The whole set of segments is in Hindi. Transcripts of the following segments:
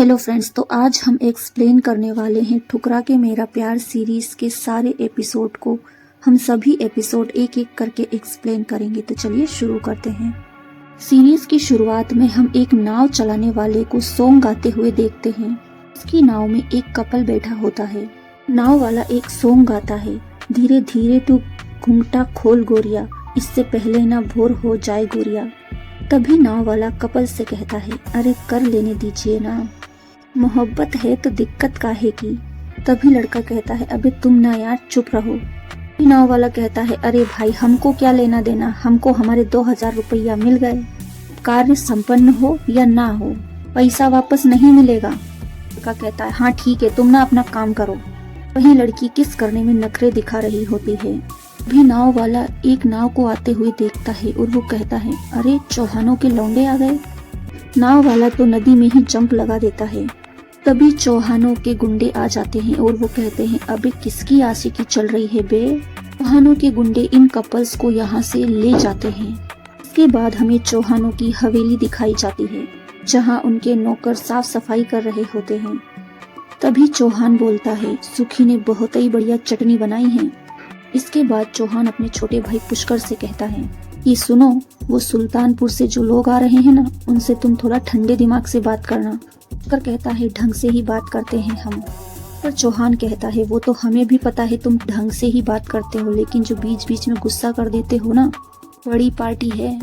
हेलो फ्रेंड्स, तो आज हम एक्सप्लेन करने वाले हैं ठुकरा के मेरा प्यार सीरीज के सारे एपिसोड को। हम सभी एपिसोड एक एक करके एक्सप्लेन करेंगे। तो चलिए शुरू करते हैं। सीरीज की शुरुआत में हम एक नाव चलाने वाले को सॉन्ग गाते हुए देखते हैं। उसकी नाव में एक कपल बैठा होता है। नाव वाला एक सॉन्ग गाता है, धीरे धीरे तू घूंघटा खोल गोरिया, इससे पहले ना भोर हो जाए गोरिया। तभी नाव वाला कपल से कहता है, अरे कर लेने दीजिए ना, मोहब्बत है तो दिक्कत काहे की। तभी लड़का कहता है, अबे तुम ना यार चुप रहो। नाव वाला कहता है, अरे भाई हमको क्या लेना देना, हमको हमारे 2000 रुपया मिल गए। कार्य संपन्न हो या ना हो, पैसा वापस नहीं मिलेगा। लड़का कहता है, हाँ ठीक है, तुम ना अपना काम करो। वहीं लड़की किस करने में नखरे दिखा रही होती है। भी नाव वाला एक नाव को आते हुए देखता है और वो कहता है, अरे चौहानों के लौंडे आ गए। नाव वाला तो नदी में ही जंप लगा देता है। तभी चौहानों के गुंडे आ जाते हैं और वो कहते हैं, अबे किसकी आशिकी चल रही है बे। चौहानों के गुंडे इन कपल्स को यहाँ से ले जाते हैं। इसके बाद हमें चौहानों की हवेली दिखाई जाती है, जहाँ उनके नौकर साफ सफाई कर रहे होते हैं। तभी चौहान बोलता है, सुखी ने बहुत ही बढ़िया चटनी बनाई है। इसके बाद चौहान अपने छोटे भाई पुष्कर से कहता है कि सुनो, वो सुल्तानपुर से जो लोग आ रहे हैं ना, उनसे तुम थोड़ा ठंडे दिमाग से बात करना। पुष्कर कहता है, ढंग से ही बात करते हैं हम। पर चौहान कहता है, वो तो हमें भी पता है तुम ढंग से ही बात करते हो, लेकिन जो बीच बीच में गुस्सा कर देते हो ना, बड़ी पार्टी है।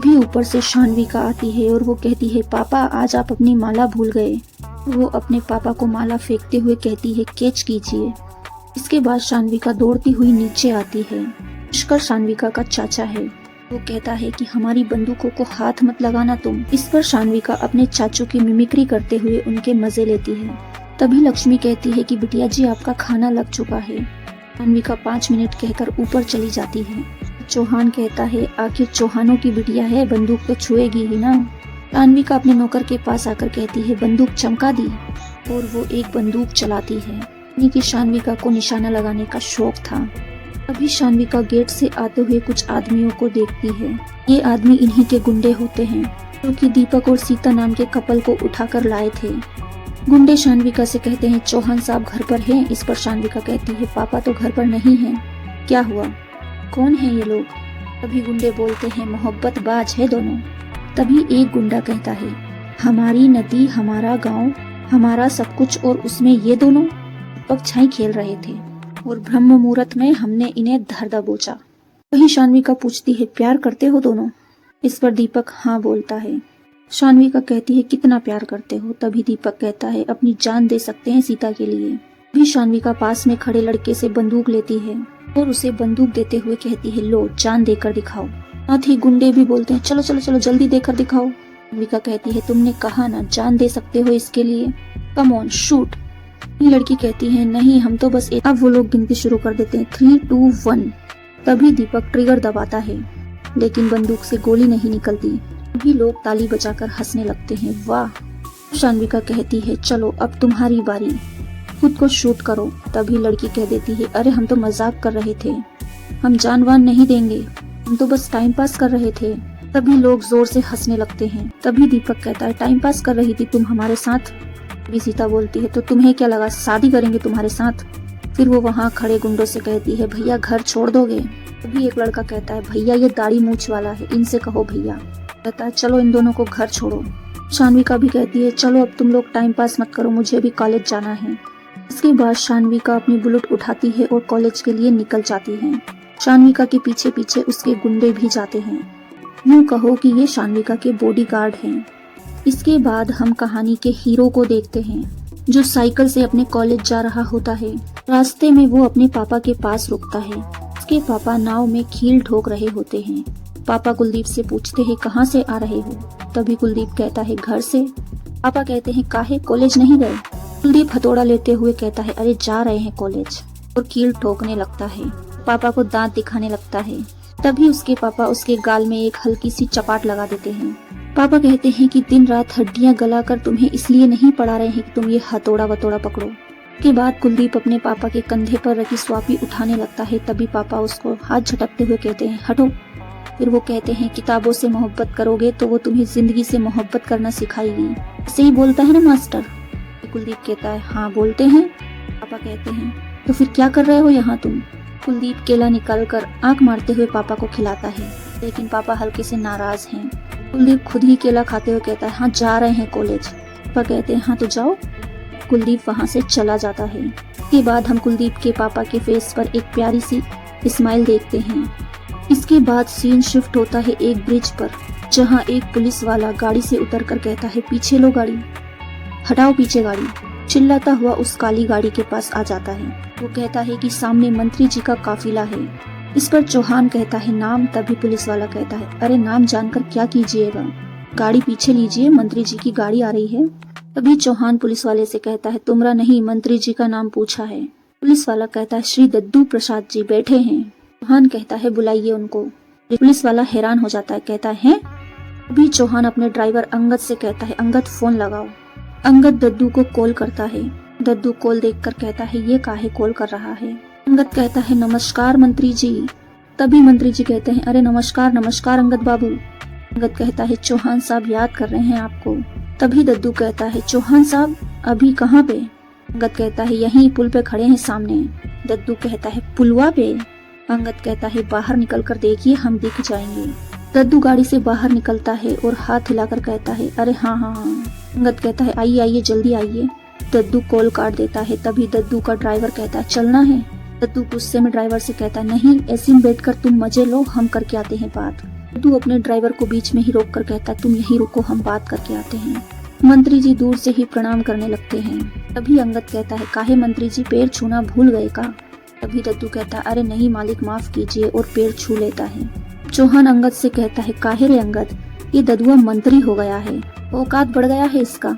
भी ऊपर से शानविका आती है और वो कहती है, पापा आज आप अपनी माला भूल गए। वो अपने पापा को माला फेंकते हुए कहती है, कैच कीजिए। इसके बाद शानविका दौड़ती हुई नीचे आती है। पुष्कर शानविका का चाचा है। वो कहता है कि हमारी बंदूकों को हाथ मत लगाना तुम। इस पर शानविका अपने चाचू की मिमिक्री करते हुए उनके मजे लेती है। तभी लक्ष्मी कहती है कि बिटिया जी आपका खाना लग चुका है। शानविका 5 मिनट कहकर ऊपर चली जाती है। चौहान कहता है, आखिर चौहानों की बिटिया है, बंदूक तो छुएगी ही ना। शानविका अपने नौकर के पास आकर कहती है, बंदूक चमका दी, और वो एक बंदूक चलाती है। यानी कि शानविका को निशाना लगाने का शौक था। अभी शानविका गेट से आते हुए कुछ आदमियों को देखती है। ये आदमी इन्हीं के गुंडे होते हैं, जो कि दीपक और सीता नाम के कपल को उठाकर लाए थे। गुंडे शानविका से कहते हैं, चौहान साहब घर पर हैं। इस पर शानविका कहती है, पापा तो घर पर नहीं हैं। क्या हुआ, कौन है ये लोग। तभी गुंडे बोलते हैं, मोहब्बत बाज है दोनों। तभी एक गुंडा कहता है, हमारी नदी, हमारा गाँव, हमारा सब कुछ, और उसमें ये दोनों पगछाई खेल रहे थे और ब्रह्म मुहूर्त में हमने इन्हें धर दबोचा। वहीं शानविका पूछती है, प्यार करते हो दोनों। इस पर दीपक हाँ बोलता है। शानविका कहती है, कितना प्यार करते हो। तभी दीपक कहता है, अपनी जान दे सकते हैं सीता के लिए। भी शानविका पास में खड़े लड़के से बंदूक लेती है और उसे बंदूक देते हुए कहती है, लो जान देकर दिखाओ। साथ ही गुंडे भी बोलते हैं, चलो चलो चलो जल्दी देकर दिखाओ। शानविका कहती है, तुमने कहा ना जान दे सकते हो इसके लिए, कम ऑन शूट। लड़की कहती है, नहीं हम तो बस अब वो लोग गिनती शुरू कर देते हैं, 3, 2, 1। तभी दीपक ट्रिगर दबाता है, लेकिन बंदूक से गोली नहीं निकलती। तभी लोग ताली बजाकर हंसने लगते हैं, वाह। शानविका कहती है, चलो अब तुम्हारी बारी, खुद को शूट करो। तभी लड़की कह देती है, अरे हम तो मजाक कर रहे थे, हम जानवान नहीं देंगे, हम तो बस टाइम पास कर रहे थे। तभी लोग जोर से हंसने लगते हैं। तभी दीपक कहता है, टाइम पास कर रही थी तुम हमारे साथ। भी सीता बोलती है, तो तुम्हें क्या लगा शादी करेंगे तुम्हारे साथ। फिर वो वहाँ खड़े गुंडों से कहती है, भैया घर छोड़ दोगे। तभी एक लड़का कहता है, भैया ये दाढ़ी मूछ वाला है, इनसे कहो भैया। कहता है, चलो इन दोनों को घर छोड़ो। शानविका भी कहती है, चलो अब तुम लोग टाइम पास मत करो, मुझे भी कॉलेज जाना है। इसके बाद शानविका अपनी बुलेट उठाती है और कॉलेज के लिए निकल जाती है। शानविका के पीछे पीछे उसके गुंडे भी जाते हैं। यूँ कहो कि ये शानविका के बॉडीगार्ड हैं। इसके बाद हम कहानी के हीरो को देखते हैं, जो साइकिल से अपने कॉलेज जा रहा होता है। रास्ते में वो अपने पापा के पास रुकता है। उसके पापा नाव में कील ठोक रहे होते हैं। पापा कुलदीप से पूछते हैं, कहाँ से आ रहे हो। तभी कुलदीप कहता है, घर से। पापा कहते हैं, काहे कॉलेज नहीं गए। कुलदीप हथौड़ा लेते हुए कहता है, अरे जा रहे हैं कॉलेज, और कील ठोकने लगता है। पापा को दांत दिखाने लगता है। तभी उसके पापा उसके गाल में एक हल्की सी चपाट लगा देते हैं। पापा कहते हैं कि दिन रात हड्डियां गलाकर तुम्हें इसलिए नहीं पढ़ा रहे हैं कि तुम ये हथौड़ा वथौड़ा पकड़ो। के बाद कुलदीप अपने पापा के कंधे पर रखी स्वापी उठाने लगता है। तभी पापा उसको हाथ झटकते हुए कहते हैं, हटो। फिर वो कहते हैं किताबों से मोहब्बत करोगे तो वो तुम्हें जिंदगी से मोहब्बत करना सिखाएगी। ऐसे ही बोलता है ना मास्टर? कुलदीप कहता है हाँ बोलते हैं। पापा कहते हैं तो फिर क्या कर रहे हो यहाँ तुम? कुलदीप केला निकाल कर आंख मारते हुए पापा को खिलाता है, लेकिन पापा हल्के से नाराज हैं। कुलदीप खुद ही केला खाते हुए कहता है हाँ जा रहे हैं कॉलेज। पापा कहते हैं हाँ तो जाओ। कुलदीप वहाँ से चला जाता है। इसके बाद हम कुलदीप के पापा के फेस पर एक प्यारी सी स्माइल देखते हैं। इसके बाद सीन शिफ्ट होता है एक ब्रिज पर, जहाँ एक पुलिस वाला गाड़ी से उतरकर कहता है पीछे लो गाड़ी, हटाओ पीछे गाड़ी। चिल्लाता हुआ उस काली गाड़ी के पास आ जाता है। वो कहता है कि सामने मंत्री जी का काफिला है। इस पर चौहान कहता है नाम। तभी पुलिस वाला कहता है अरे नाम जानकर क्या कीजिएगा, गाड़ी पीछे लीजिए, मंत्री जी की गाड़ी आ रही है। तभी चौहान पुलिस वाले से कहता है तुमरा नहीं, मंत्री जी का नाम पूछा है। पुलिस वाला कहता है श्री दद्दू प्रसाद जी बैठे हैं। चौहान कहता है बुलाइए उनको। पुलिस वाला हैरान हो जाता है, कहता है अभी चौहान अपने ड्राइवर अंगद से कहता है अंगद फोन लगाओ। अंगद दद्दू को कॉल करता है। दद्दू कॉल देखकर कहता है ये काहे कॉल कर रहा है? अंगद कहता है नमस्कार मंत्री जी। तभी मंत्री जी कहते हैं अरे नमस्कार नमस्कार अंगद बाबू। अंगद कहता है चौहान साहब याद कर रहे हैं आपको। तभी दद्दू कहता है चौहान साहब अभी कहाँ पे? अंगद कहता है यहीं पुल पे खड़े हैं सामने। दद्दू कहता है पुलवा पे? अंगद कहता है बाहर निकल कर देखिए हम दिख जाएंगे। दद्दू गाड़ी से बाहर निकलता है और हाथ हिलाकर कहता है अरे हाँ हाँ हाँ। अंगद कहता है आइए आइए जल्दी आइए। दद्दू कॉल काट देता है। तभी दद्दू का ड्राइवर कहता है चलना है। दद्दू गुस्से में ड्राइवर से कहता है नहीं, ऐसे में बैठकर तुम मजे लो, हम करके आते हैं बात। दद्दू अपने ड्राइवर को बीच में ही रोक कर कहता है तुम यहीं रुको, हम बात करके आते हैं। मंत्री जी दूर से ही प्रणाम करने लगते हैं। तभी अंगद कहता है काहे मंत्री जी पैर छूना भूल गए का? तभी दद्दू कहता है अरे नहीं मालिक माफ कीजिए, और पैर छू लेता है। चौहान अंगद से कहता है काहे रे अंगद, ये ददुआ मंत्री हो गया है, औकात बढ़ गया है इसका।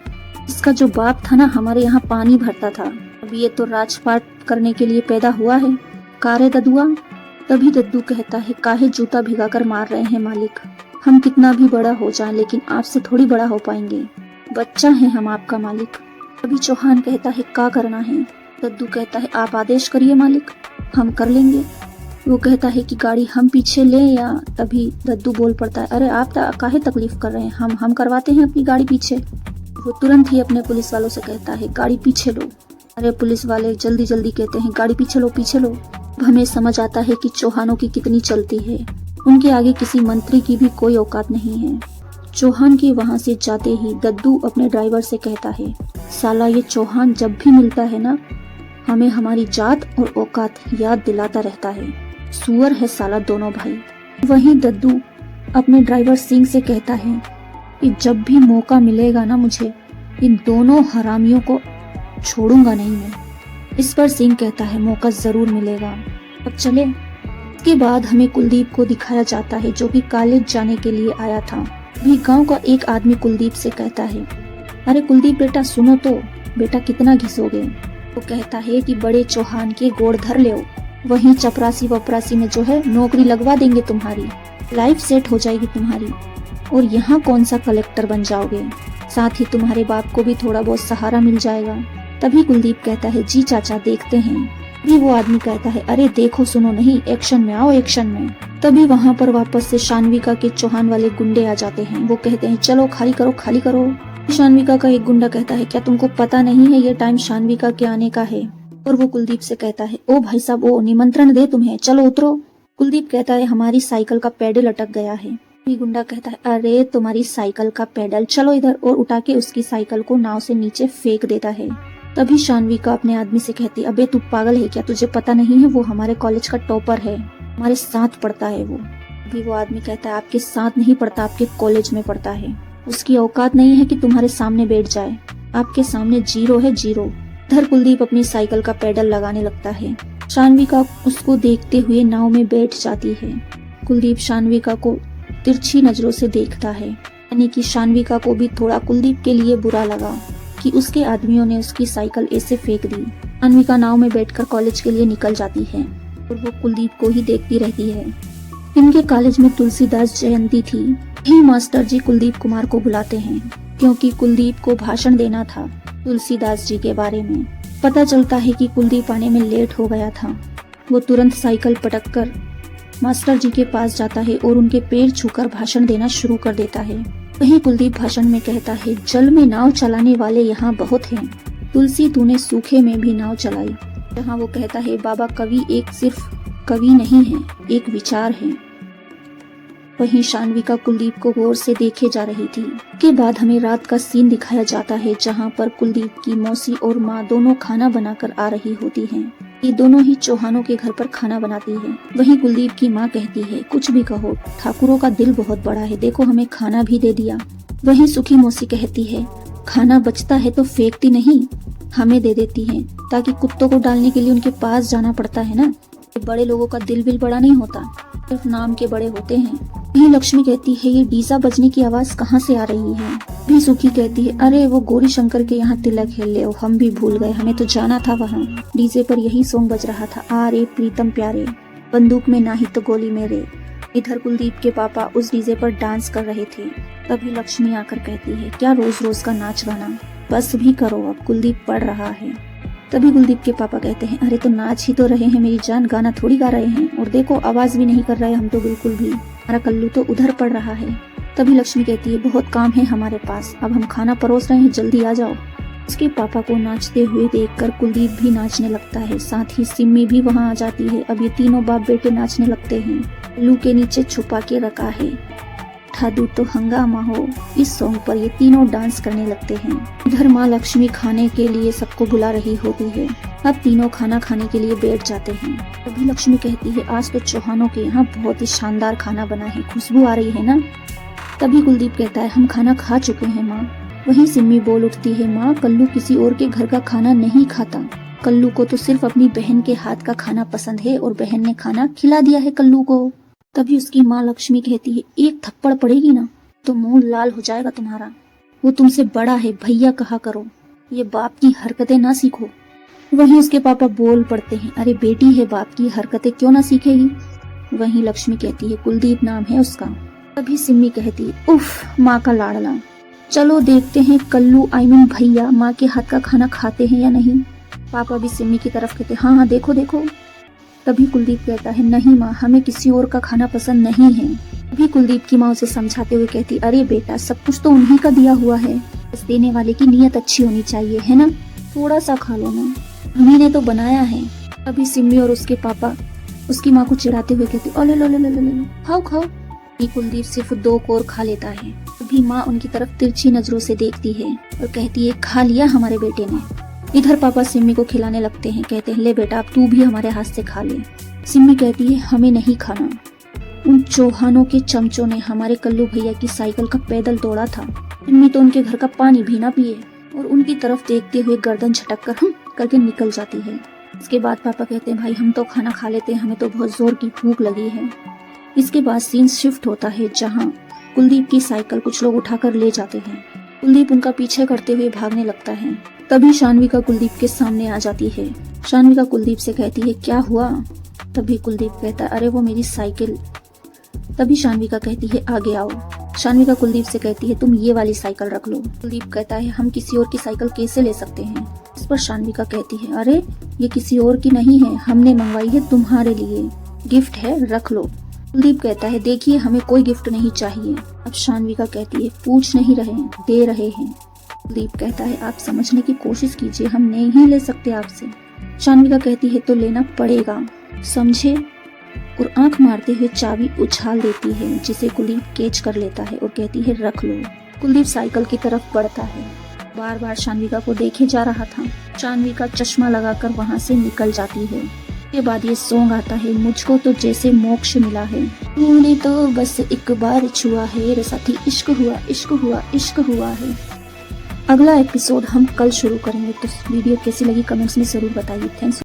इसका जो बाप था ना हमारे यहाँ पानी भरता था, अभी ये तो राजपाट करने के लिए पैदा हुआ है। कारे ददुआ? तभी दद्दू कहता है काहे जूता भिगा कर मार रहे हैं मालिक, हम कितना भी बड़ा हो जाएं लेकिन आपसे थोड़ी बड़ा हो पाएंगे, बच्चा है हम आपका मालिक। तभी चौहान कहता है क्या करना है? दद्दू कहता है आप आदेश करिए मालिक, हम कर लेंगे। वो कहता है कि गाड़ी हम पीछे लें या? तभी दद्दू बोल पड़ता है अरे आप काहे तकलीफ कर रहे हैं, हम करवाते हैं अपनी गाड़ी पीछे। वो तुरंत ही अपने पुलिस वालों से कहता है गाड़ी पीछे लो। अरे पुलिस वाले जल्दी जल्दी कहते हैं गाड़ी पीछे लो पीछे लो। अब हमें समझ आता है कि चौहानों की कितनी चलती है, उनके आगे किसी मंत्री की भी कोई औकात नहीं है। चौहान के वहाँ से जाते ही दद्दू अपने ड्राइवर से कहता है साला ये चौहान जब भी मिलता है ना हमें हमारी जात और औकात याद दिलाता रहता है, सुअर है साला दोनों भाई। वहीं दद्दू अपने ड्राइवर सिंह से कहता है कि जब भी मौका मिलेगा ना मुझे इन दोनों हरामियों को छोड़ूंगा नहीं मैं। इस पर सिंह कहता है मौका जरूर मिलेगा, अब चले। इसके बाद हमें कुलदीप को दिखाया जाता है जो कि कॉलेज जाने के लिए आया था। भी गांव का एक आदमी कुलदीप से कहता है अरे कुलदीप बेटा सुनो तो, बेटा कितना घिसोगे? वो कहता है कि बड़े चौहान के गोड़ धर ले, वहीं चपरासी वपरासी में जो है नौकरी लगवा देंगे तुम्हारी, लाइफ सेट हो जाएगी तुम्हारी, और यहाँ कौन सा कलेक्टर बन जाओगे, साथ ही तुम्हारे बाप को भी थोड़ा बहुत सहारा मिल जाएगा। तभी कुलदीप कहता है जी चाचा देखते हैं। तभी वो आदमी कहता है अरे देखो सुनो नहीं, एक्शन में आओ एक्शन में। तभी वहाँ पर वापस से शानविका के चौहान वाले गुंडे आ जाते हैं। वो कहते हैं चलो खाली करो खाली करो। शानविका का एक गुंडा कहता है क्या तुमको पता नहीं है ये टाइम शानविका के आने का है? और वो कुलदीप से कहता है ओ भाई साहब वो निमंत्रण दे तुम्हें, चलो उतरो। कुलदीप कहता है हमारी साइकिल का पेडल अटक गया है। गुंडा कहता है अरे तुम्हारी साइकिल का पेडल, चलो इधर, और उठा के उसकी साइकिल को नाव से नीचे फेंक देता है। तभी शानविका अपने आदमी से कहती है अबे तू पागल है क्या, तुझे पता नहीं है वो हमारे कॉलेज का टॉपर है, हमारे साथ पढ़ता है वो। अभी वो आदमी कहता है आपके साथ नहीं पढ़ता, आपके कॉलेज में पढ़ता है, उसकी औकात नहीं है कि तुम्हारे सामने बैठ जाए, आपके सामने जीरो है जीरो। इधर कुलदीप अपनी साइकिल का पेडल लगाने लगता है। शानविका उसको देखते हुए नाव में बैठ जाती है। कुलदीप शानविका को तिरछी नजरों से देखता है, यानी कि शानविका को भी थोड़ा कुलदीप के लिए बुरा लगा कि उसके आदमियों ने उसकी साइकिल ऐसे फेंक दी। शानविका नाव में बैठकर कॉलेज के लिए निकल जाती है और वो कुलदीप को ही देखती रहती है। इनके कॉलेज में तुलसीदास जयंती थी। ही मास्टर जी कुलदीप कुमार को बुलाते हैं क्योंकि कुलदीप को भाषण देना था तुलसीदास जी के बारे में। पता चलता है कि कुलदीप आने में लेट हो गया था। वो तुरंत साइकिल पटक कर मास्टर जी के पास जाता है और उनके पैर छूकर भाषण देना शुरू कर देता है। वहीं कुलदीप भाषण में कहता है, जल में नाव चलाने वाले यहाँ बहुत हैं। तुलसी तूने सूखे में भी नाव चलाई। जहाँ वो कहता है, बाबा कवि एक सिर्फ कवि नहीं है, एक विचार है। वहीं शान्विका कुलदीप को गौर से देखे जा रही थी। के बाद हमें रात का सीन दिखाया जाता है जहाँ पर कुलदीप की मौसी और माँ दोनों खाना बनाकर आ रही होती हैं। ये दोनों ही चौहानों के घर पर खाना बनाती है। वहीं कुलदीप की माँ कहती है, कुछ भी कहो, ठाकुरों का दिल बहुत बड़ा है, देखो हमें खाना भी दे दिया। वहीं सुखी मौसी कहती है, खाना बचता है तो फेंकती नहीं, हमें दे देती है, ताकि कुत्तों को डालने के लिए उनके पास जाना पड़ता है ना। बड़े लोगों का दिल भी बड़ा नहीं होता, सिर्फ नाम के बड़े होते हैं। वहीं लक्ष्मी कहती है, ये डीजा बजने की आवाज कहाँ से आ रही है। भी सुखी कहती है, अरे वो गौरी शंकर के यहाँ तिलक है, ले हम भी भूल गए, हमें तो जाना था वहाँ। डीजे पर यही सॉन्ग बज रहा था, आ रे प्रीतम प्यारे, बंदूक में ना ही तो गोली मेरे। इधर कुलदीप के पापा उस डीजे पर डांस कर रहे थे। तभी लक्ष्मी आकर कहती है, क्या रोज रोज का नाच गाना, बस भी करो, अब कुलदीप पढ़ रहा है। तभी कुलदीप के पापा कहते हैं, अरे तो नाच ही तो रहे हैं मेरी जान, गाना थोड़ी गा रहे हैं, और देखो आवाज भी नहीं कर रहे हम तो बिल्कुल भी, हमारा कल्लू तो उधर पड़ रहा है। तभी लक्ष्मी कहती है, बहुत काम है हमारे पास, अब हम खाना परोस रहे हैं, जल्दी आ जाओ। उसके पापा को नाचते हुए देखकर कुलदीप भी नाचने लगता है, साथ ही सिम्मी भी वहाँ आ जाती है। अब ये तीनों बाप बेटे नाचने लगते हैं। कल्लू के नीचे छुपा के रखा है, उठा दूं तो हंगामा हो, इस सॉन्ग पर ये तीनों डांस करने लगते हैं। इधर माँ लक्ष्मी खाने के लिए सबको बुला रही होती है। अब तीनों खाना खाने के लिए बैठ जाते हैं। तभी लक्ष्मी कहती है, आज तो चौहानों के यहाँ बहुत ही शानदार खाना बना है, खुशबू आ रही है ना। तभी कुलदीप कहता है, हम खाना खा चुके हैं माँ। वहीं सिम्मी बोल उठती है, माँ कल्लू किसी और के घर का खाना नहीं खाता, कल्लू को तो सिर्फ अपनी बहन के हाथ का खाना पसंद है और बहन ने खाना खिला दिया है कल्लू को। तभी उसकी माँ लक्ष्मी कहती है, एक थप्पड़ पड़ेगी ना तो मुंह लाल हो जाएगा तुम्हारा, वो तुमसे बड़ा है, भैया कहा करो, ये बाप की हरकतें ना सीखो। वहीं उसके पापा बोल पड़ते हैं, अरे बेटी है, बाप की हरकतें क्यों ना सीखेगी। वहीं लक्ष्मी कहती है, कुलदीप नाम है उसका। तभी सिम्मी कहती है, उफ माँ का लाडला, चलो देखते हैं कल्लू भैया माँ के हाथ का खाना खाते हैं या नहीं। पापा भी सिम्मी की तरफ कहते, हाँ हाँ देखो देखो। तभी कुलदीप कहता है, नहीं माँ, हमें किसी और का खाना पसंद नहीं है। तभी कुलदीप की माँ उसे समझाते हुए कहती, अरे बेटा सब कुछ तो उन्हीं का दिया हुआ है, बस देने वाले की नीयत अच्छी होनी चाहिए, है ना, थोड़ा सा खा लो ना, उन्हीं ने तो बनाया है। तभी सिम्मी और उसके पापा उसकी माँ को चिढ़ाते हुए कहती, अले लो लो लो लो, खाओ खाओ। कुलदीप सिर्फ 2 कोर खा लेता है। तभी माँ उनकी तरफ तिरछी नजरों से देखती है और कहती है, खा लिया हमारे बेटे ने। इधर पापा सिम्मी को खिलाने लगते हैं, कहते हैं, ले बेटा अब तू भी हमारे हाथ से खा ले। सिम्मी कहती है, हमें नहीं खाना, उन चौहानों के चमचों ने हमारे कल्लू भैया की साइकिल का पैदल तोड़ा था। सिम्मी तो उनके घर का पानी भी ना पिए और उनकी तरफ देखते हुए गर्दन झटक कर हम करके निकल जाती है। इसके बाद पापा कहते हैं, भाई हम तो खाना खा लेते हैं, हमें तो बहुत जोर की भूख लगी है। इसके बाद सीन शिफ्ट होता है जहाँ कुलदीप की साइकिल कुछ लोग उठाकर ले जाते हैं। कुलदीप उनका पीछे करते हुए भागने लगता है। तभी शान्विका कुलदीप के सामने आ जाती है। शान्विका कुलदीप से कहती है, क्या हुआ। तभी कुलदीप कहता है, अरे वो मेरी साइकिल। तभी शान्विका कहती है, आगे आओ। शान्विका कुलदीप से कहती है, तुम ये वाली साइकिल रख लो। कुलदीप कहता है, हम किसी और की साइकिल कैसे ले सकते हैं। इस पर शान्विका कहती है, अरे ये किसी और की नहीं है, हमने मंगवाई है तुम्हारे लिए, गिफ्ट है, रख लो। कुलदीप कहता है, देखिए हमें कोई गिफ्ट नहीं चाहिए। अब शान्विका कहती है, पूछ नहीं रहे, दे रहे हैं। कुलदीप कहता है, आप समझने की कोशिश कीजिए, हम नहीं ले सकते आपसे। शान्विका कहती है, तो लेना पड़ेगा, समझे। और आंख मारते हुए चाबी उछाल देती है, जिसे कुलदीप कैच कर लेता है और कहती है, रख लो। कुलदीप साइकिल की तरफ बढ़ता है, बार बार शान्विका को देखे जा रहा था। शान्विका चश्मा लगाकर वहाँ से निकल जाती है। के बाद ये सॉन्ग आता है, मुझको तो जैसे मोक्ष मिला है, तूने तो बस एक बार छुआ है रे साथी, इश्क हुआ इश्क हुआ इश्क हुआ है। अगला एपिसोड हम कल शुरू करेंगे, तो वीडियो कैसी लगी कमेंट्स में जरूर बताइए। थैंक्स।